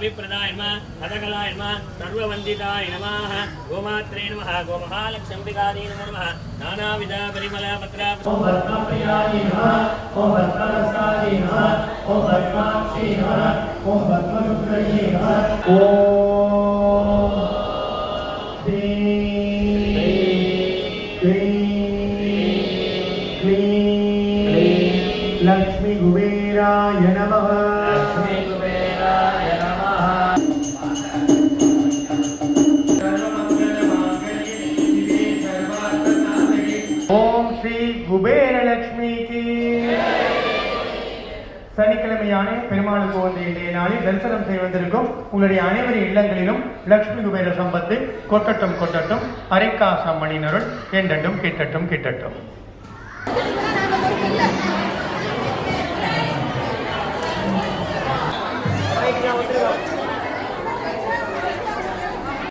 अभिप्रदाय नमः हतकलाय नमः सर्ववन्दिताय नमः गोमात्रे नमः गोमहालक्ष्म्बिकायै नमः नानाविध परिमल पत्र ओम भस्मप्रियाय नमः ओम भस्मरसाय नमः ओम भस्माक्षी नमः ओम भस्मरुद्रये नमः ओम लक्ष्मी कुबेराय नमः लक्ष्मी कुबेराय नमः ओम श्री कुबेर लक्ष्मी की சனிக்கிழமையான பெருமாளுக்கு வந்த இன்றைய நாளில் தரிசனம் செய்வதற்கும் உங்களுடைய அனைவரின் இல்லங்களிலும் லட்சுமி குபேர சம்பத்து கொட்டட்டும் கொட்டட்டும் அரைக்காசம் மணினருள் என்றட்டும் கிட்டட்டும் கிட்டட்டும்